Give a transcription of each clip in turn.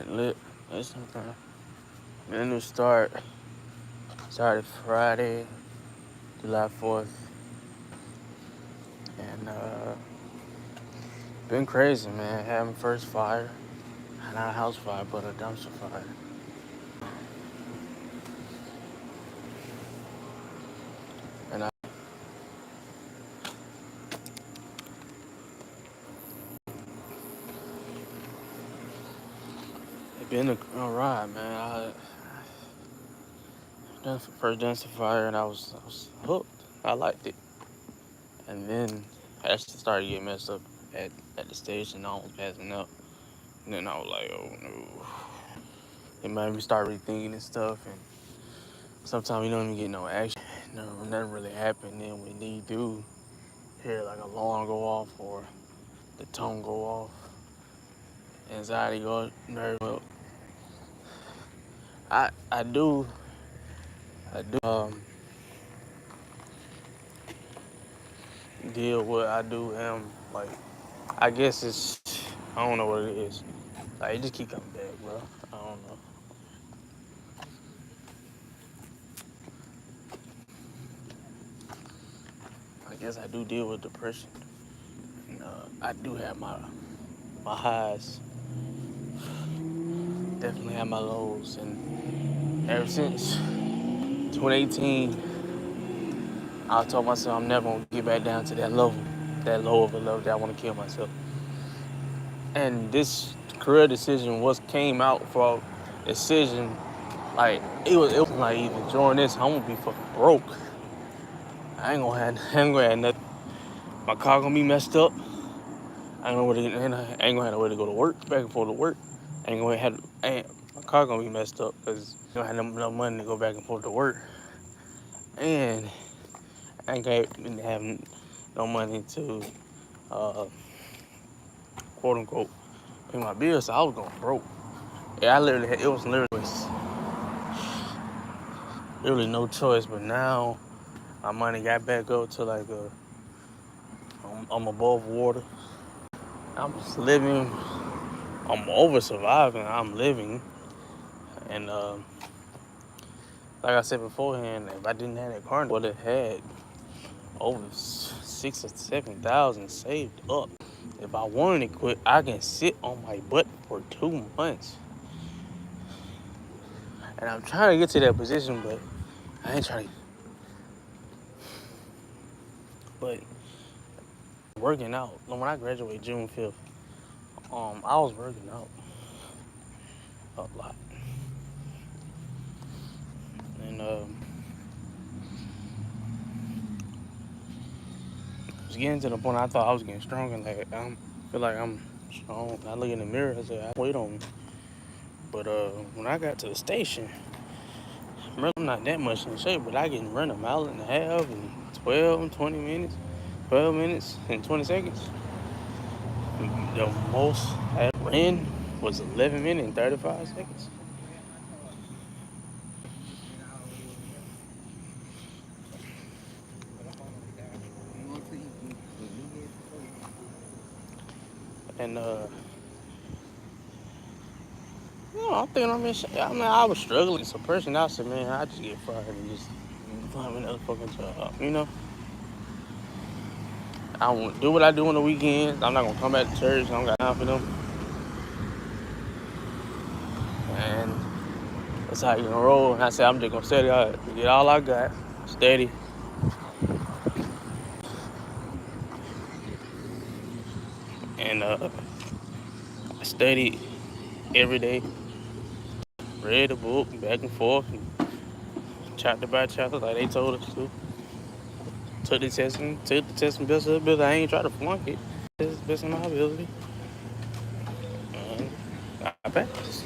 lit. It's okay. The new start started Friday, July 4th, and been crazy, man. Having first fire, not a house fire, but a dumpster fire. And it's been a ride, man. I done first dumpster fire, and I was hooked. I liked it, and then I actually started getting messed up at the station. I was passing up, and then I was like, oh no. It made me start rethinking and stuff, and sometimes you don't even get no action. No, nothing really happened. Then when you do hear like a alarm go off or the tone go off, anxiety go, nerve up. I do deal with. I do am like, I guess it's, I don't know what it is. Like it just keep coming back, bro. I don't know. I guess I do deal with depression. And, I do have my highs. Definitely have my lows, and ever since 2018, I told myself I'm never gonna get back down to that level, that low of a level that I want to kill myself. And this career decision came out for a decision. Like it was like even during this, I'm gonna be fucking broke. I ain't gonna have nothing. My car gonna be messed up. I ain't gonna have no way to go to work, back and forth to work. My car gonna be messed up because I don't have no money to go back and forth to work, and I ain't gonna have no money to uh, quote unquote pay my bills. So I was going broke. Yeah, it was literally no choice. But now my money got back up to like I'm above water. I'm just living. I'm over surviving. I'm living, and like I said beforehand, if I didn't have that car, I would have had over 6 or 7 thousand saved up. If I wanted to quit, I can sit on my butt for 2 months. And I'm trying to get to that position, but I ain't trying to. But working out. When I graduated June 5th, I was working out a lot. And I was getting to the point I thought I was getting stronger. Like, I feel like I'm strong. I look in the mirror, I say, I weight on me. But when I got to the station, I'm not that much in shape, but I can run a mile and a half in 12 and 20 minutes, 12 minutes and 20 seconds. The most I ran was 11 minutes and 35 seconds. And I think I'm in shape. I mean, I was struggling. So person I said, man, I just get fired and just find another fucking job. You know, I won't do what I do on the weekends. I'm not gonna come back to church. I don't got time for them. And that's how you gonna roll. And I said, I'm just gonna steady out, get all I got, steady. And I studied every day, read the book back and forth, and chapter by chapter, like they told us to. Took the test and best of the ability. I ain't try to flunk it. It's best of my ability. And I passed.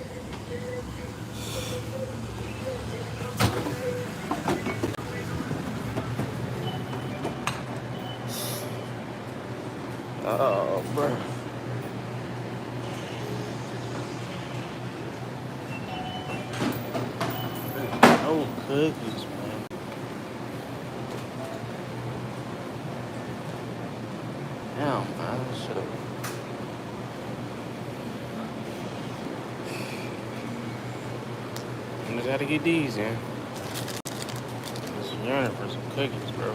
Oh, bro. No cookies, man. Damn, man. I should have. I gotta get these in. Just yearning for some cookies, bro.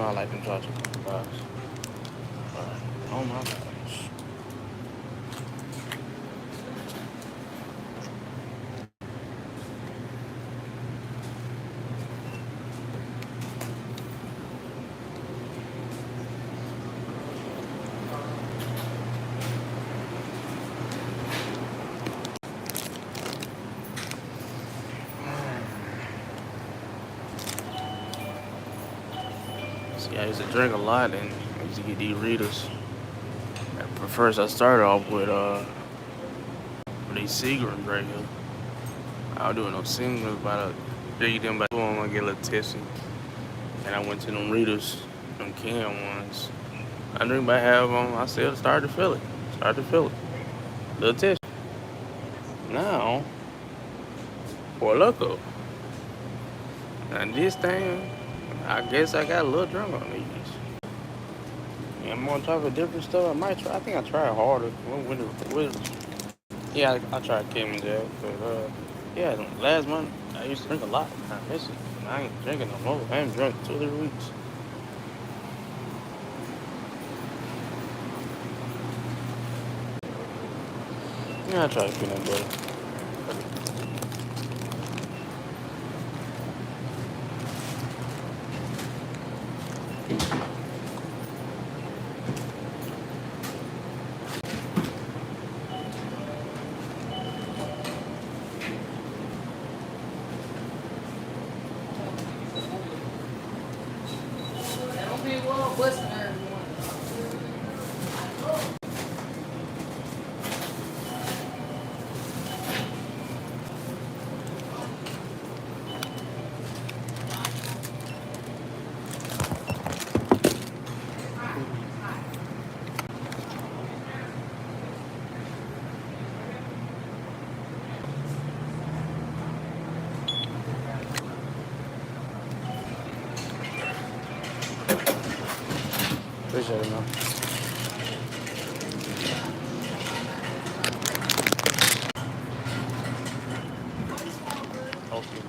I like them chocolate fries. Oh my gosh. See, I used to drink a lot and I used to get these readers. But first, I started off with these Seagrams right here. I was doing those singles, about a read them, but I get a little tipsy. And I went to them readers, them can ones. I drink about half of them. I still started to feel it. Started to feel it. Little tipsy. Now, for loco. And this thing, I guess I got a little drunk on these. Yeah, I'm gonna try for different stuff. I might try. I think I tried harder. Yeah, I tried Cayman Jack, but yeah, last month I used to drink a lot. I miss it. I ain't drinking no more. I haven't drunk 2 or 3 weeks. Yeah, I tried peanut butter. Appreciate it, man. Okay.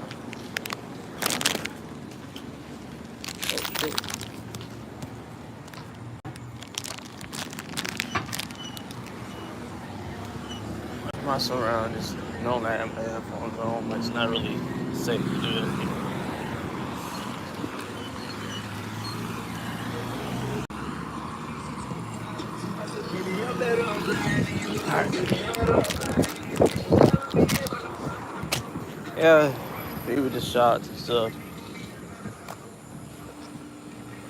My surroundings, knowing that I have my headphones on, but it's not really safe to do it. Yeah, we were just shots and stuff.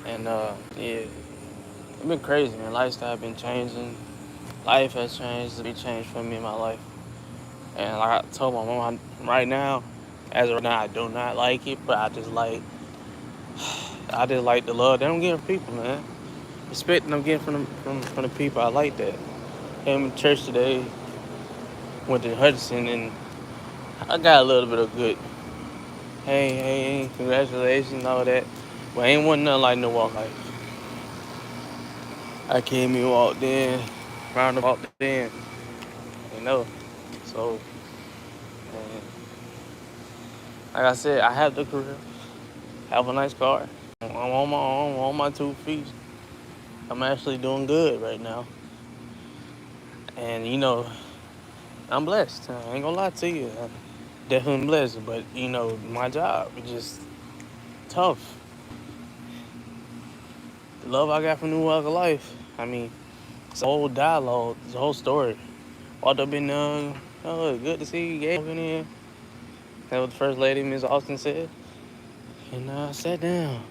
And yeah, it's been crazy, man. Lifestyle been changing. Life has changed. It's been changed for me in my life. And like I told my mom, right now, as of right now, I do not like it, but I just like the love they don't get from people, man. Respect them getting from the people. I like that. Came to church today, went to Hudson, and I got a little bit of good. Hey, congratulations, all that. But ain't one nothing like no walk life. I came and walked in, round about in, you know. So, man, like I said, I have the career, have a nice car. I'm on my own, on my 2 feet. I'm actually doing good right now. And, I'm blessed. I ain't gonna lie to you. I'm definitely blessed. But, my job is just tough. The love I got from New Walk of Life, I mean, it's a whole dialogue, it's a whole story. Walked up in, oh, good to see you, Gabe, in here. That was the first lady, Miss Austin said. And I sat down.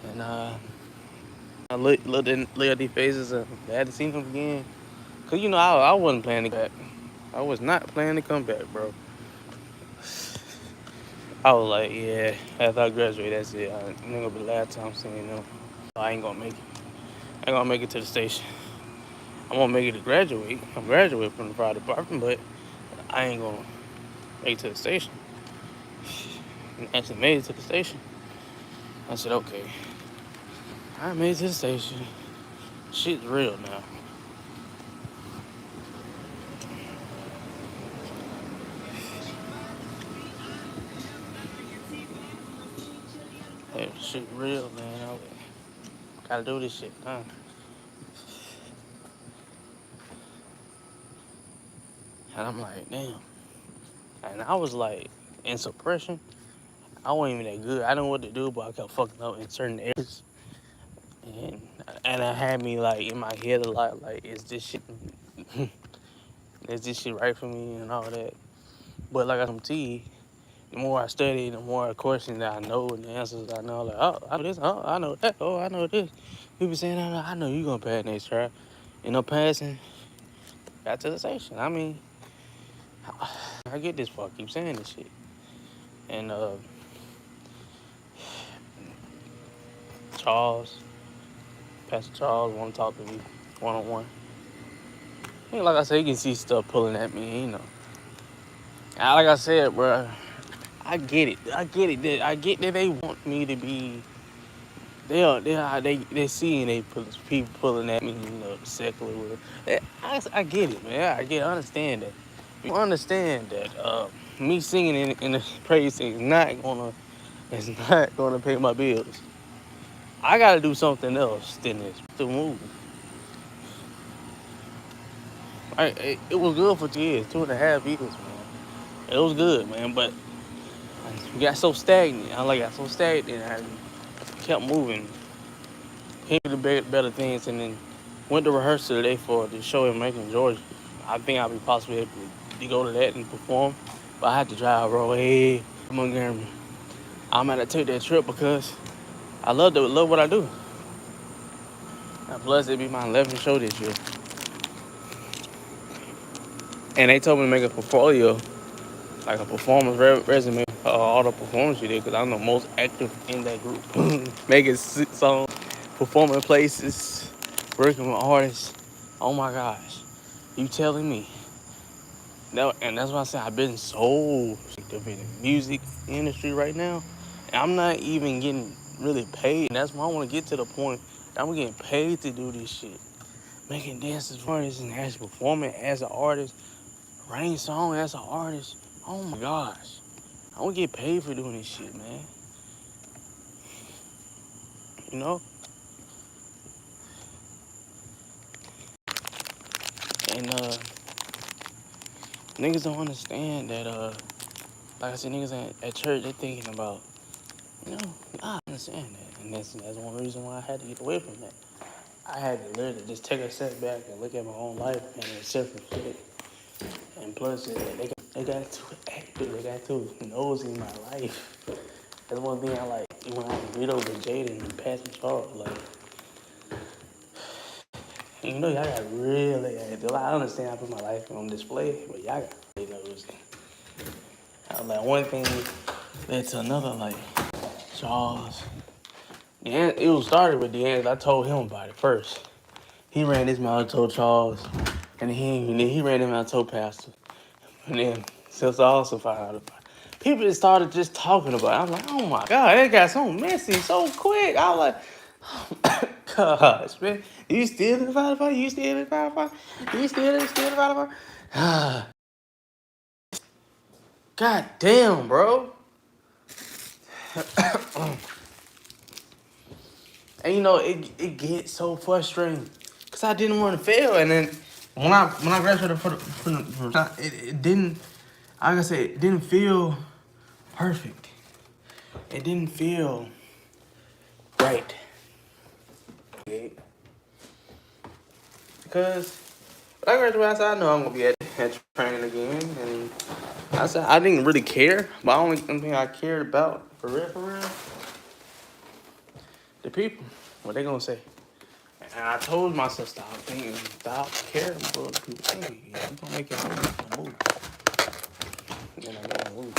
And I looked at their faces and I had to see them again. Because, I wasn't planning to come back. I was not planning to come back, bro. I was like, yeah, after I graduate, that's it. I ain't gonna be the last time seeing them. I ain't gonna make it. I ain't gonna make it to the station. I'm gonna make it to graduate. I'm graduating from the fire department, but I ain't gonna make it to the station. And actually made it to the station. I said, okay. I made it to the station. Shit's real now. Hey, shit real, man. I gotta do this shit, huh? And I'm like, damn. And I was like, in suppression, I wasn't even that good. I didn't know what to do, but I kept fucking up in certain areas. And and it had me like in my head a lot, like, is this shit is this shit right for me and all that. But like I told T, the more I study, the more questions that I know and the answers I know, like, oh, I know this, oh, I know that, oh, I know this. People saying, I know you gonna pass next try. You know, passing, got to the station. I mean, I get this fuck, keep saying this shit. And Charles, Pastor Charles, want to talk to me one on one. Like I said, you can see stuff pulling at me, you know. And like I said, bro, I get it. I get it. I get that they want me to be. They seeing people pulling at me, you know, secular. I get it, man. I understand that. You understand that me singing in the praise sing is not gonna pay my bills. I gotta do something else than this to move. It was good for 2 years, 2.5 years, man. It was good, man, but I got so stagnant. I got so stagnant. I kept moving, came to better things, and then went to rehearsal today for the show in Macon, Georgia. I think I'll be possibly able to go to that and perform, but I had to drive way to Montgomery. I'm gonna take that trip because I love what I do. And plus, it'll be my 11th show this year. And they told me to make a portfolio, like a performance resume, all the performance you did, because I'm the most active in that group. Making songs, performing places, working with artists. Oh my gosh, you telling me? No, and that's why I say I've been so active in the music industry right now. And I'm not even getting really paid. And that's why I want to get to the point that I'm getting paid to do this shit. Making dances for artists and actually performing as an artist, writing songs as an artist. Oh my gosh. I want to get paid for doing this shit, man. You know? And niggas don't understand that like I said, niggas at church, they thinking about, you know, I understand that. And that's one reason why I had to get away from that. I had to literally just take a step back and look at my own life and self-reflect. And plus, they got too active, they got too nosy in my life. That's one thing I like when I read over Jaden and Pastor Charles. Like, you know, y'all got really active. I understand I put my life on display, but y'all got really nosy. I was like, one thing led to another, like, Charles. It was started with D'Angelo. I told him about it first. He ran his mouth, told Charles, and he ran his mouth, told Pastor. And then Sister also found out about it. People just started just talking about it. I'm like, oh my God, it got so messy so quick. I was like, oh my gosh, man. You still in the firefight? You still in the firefight? You still in the firefight? God damn, bro. And you know, it gets so frustrating. Cause I didn't want to fail. And then when I graduated it didn't, like I said, it didn't feel perfect. It didn't feel right. Because when I graduated, I said, I know I'm gonna be at training again. And I said I didn't really care, but the only thing I cared about for real, the people. What they gonna say? And I told myself, stop caring about what people think. You gonna make it move. And I gotta move.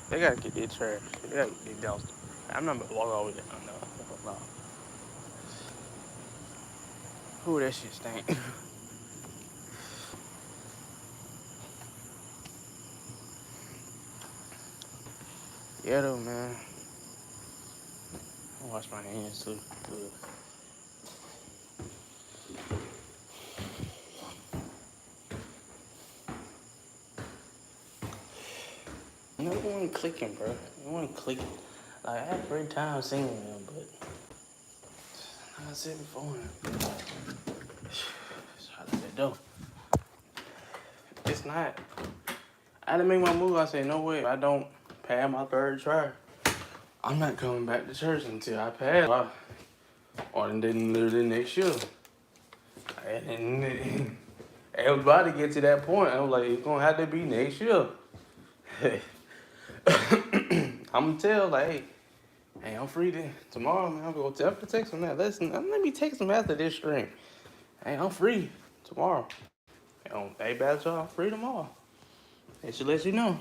They gotta get their trash. They gotta get their dumpster. I'm not gonna walk all the way down there. No. Who that shit stink? Yeah, though, man. I wash my hands too. Ugh. No one clicking, bro. No one clicking. Like, I had a great time singing them, but I said before. Shut that door. It's not. I didn't make my move. I said, no way. If I don't pass my third try, I'm not coming back to church until I pass. Or then literally next year. And it was about to get to that point. I was like, it's gonna have to be next year. I'm gonna tell, like, hey, I'm free tomorrow, man. I'm gonna text him that. Listen, let me text him after this stream. Hey, I'm free tomorrow. Hey, bad y'all, I'm free tomorrow. They should let you know.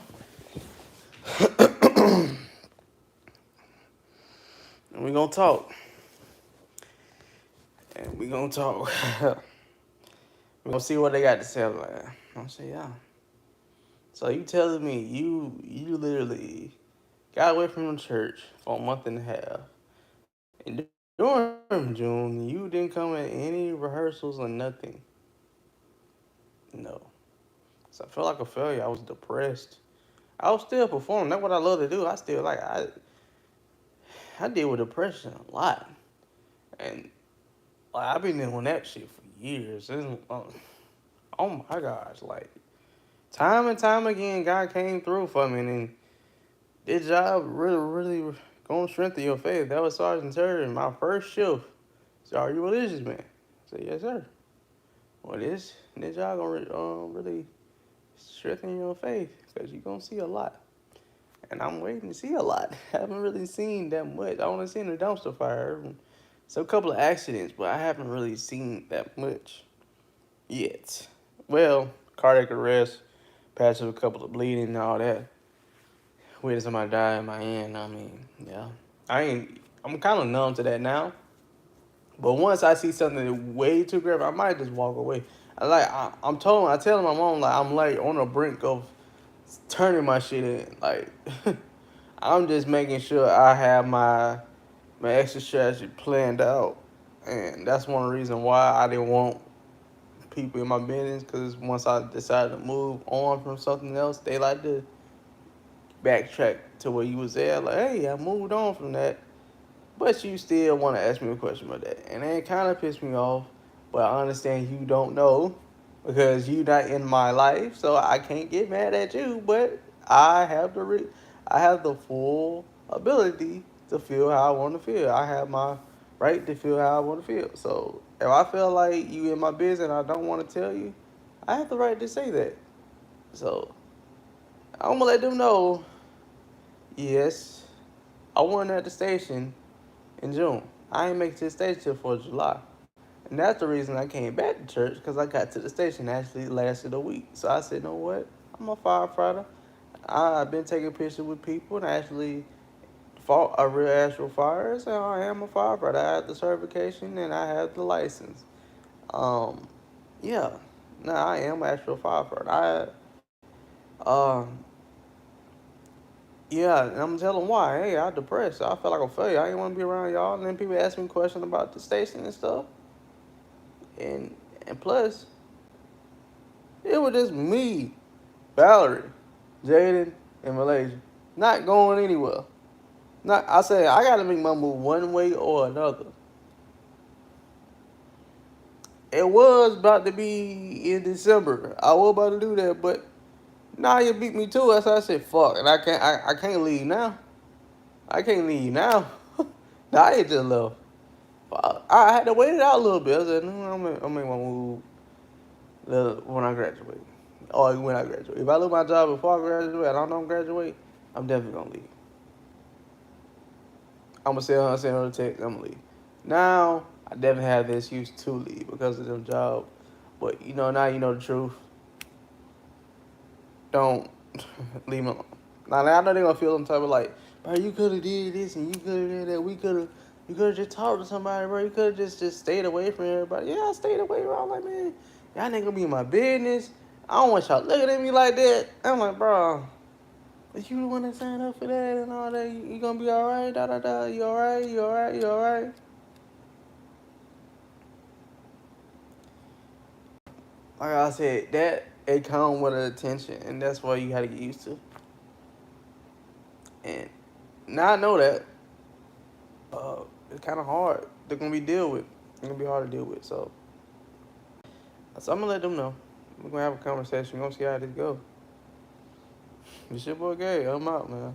And we gonna talk. And we gonna talk. We gonna see what they got to say. I'm like, I'll say, yeah. So you telling me you literally got away from the church for a month and a half. And during June, you didn't come at any rehearsals or nothing. No. So I felt like a failure. I was depressed. I was still performing. That's what I love to do. I deal with depression a lot. And like, I've been doing that shit for years. Oh my gosh. Like, time and time again, God came through for me. And this job really gonna strengthen your faith. That was Sergeant Terry, my first shift. So, are you religious, man? I said, yes, sir. Well, this job gonna really strengthen your faith because you're gonna see a lot. And I'm waiting to see a lot. I haven't really seen that much. I only seen a dumpster fire. So a couple of accidents, but I haven't really seen that much yet. Well, cardiac arrest, patch of a couple of bleeding and all that. Waiting somebody die in my hand. I mean, yeah. I'm kind of numb to that now. But once I see something way too grave, I might just walk away. I'm telling my mom, like, I'm like on the brink of turning my shit in. Like, I'm just making sure I have my exit strategy planned out. And that's one of the reasons why I didn't want people in my business, because once I decided to move on from something else, they like to backtrack to where you was there. Like, hey, I moved on from that, but you still want to ask me a question about that. And it kind of pissed me off, but I understand you don't know because you not in my life, so I can't get mad at you, but I have I have the full ability to feel how I want to feel. I have my right to feel how I want to feel. So if I feel like you in my business and I don't want to tell you, I have the right to say that. So I'm gonna let them know, yes, I wasn't at the station in June. I ain't make it to the station till 4th of July. And that's the reason I came back to church, because I got to the station actually lasted a week. So I said, you know what? I'm a firefighter. I've been taking pictures with people and actually fought a real actual fire. So I am a firefighter. I have the certification and I have the license. Um, yeah. No, I am an actual firefighter. Yeah, and I'm telling them why. Hey, I'm depressed. I felt like a failure. I didn't want to be around y'all. And then people ask me questions about the station and stuff. And plus, it was just me, Valerie, Jaden, and Malaysia. Not going anywhere. I said I gotta make my move one way or another. It was about to be in December. I was about to do that, but now you beat me to it. So I said, fuck, and I can't leave now. I can't leave now. Now I just left. I had to wait it out a little bit. I said, no, I'll make my move when I graduate. Or when I graduate. If I lose my job before I graduate, I don't graduate, I'm definitely gonna leave. I'm gonna send her a text, I'm gonna leave. Now, I definitely have the excuse to leave because of them job. But now you know the truth. Don't leave me alone. Now I know they're gonna feel some type of like, bro, you could have did this and you could have did that. You could have just talked to somebody, bro. You could have just stayed away from everybody. Yeah, I stayed away, bro. I'm like, man, y'all ain't gonna be in my business. I don't want y'all looking at me like that. I'm like, bro, if you the one that signed up for that and all that, you gonna be all right, da da da. You all right? You all right? You all right? Like I said, that it come with attention, and that's what you got to get used to. And now I know that it's kind of hard. They're gonna be deal with. It's gonna be hard to deal with. So I'm gonna let them know. We're gonna have a conversation. We're gonna see how this go. This your boy Gay. I'm out, man.